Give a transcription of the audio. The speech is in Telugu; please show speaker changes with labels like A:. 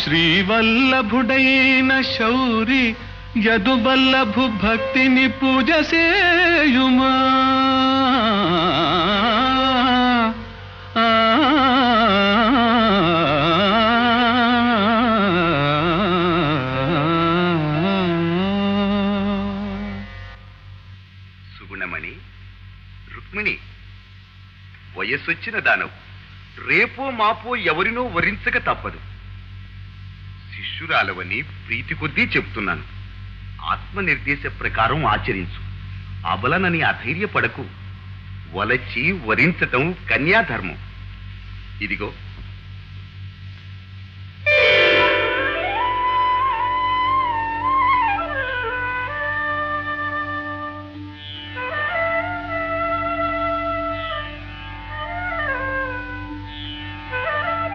A: శ్రీవల్లభుడైన శౌరి యదువల్లభు భక్తిని పూజ సేయుమా.
B: సుగుణమణి, రుక్మిణి, వయస్సొచ్చిన దానవు రేపో మాపో ఎవరినో వరించక తప్పదు. శిష్యురాలవని ప్రీతి కొద్దీ చెప్తున్నాను. ఆత్మనిర్దేశ ప్రకారం ఆచరించు. అబలనని అధైర్యపడకు. వలచి వరించటం కన్యాధర్మం. ఇదిగో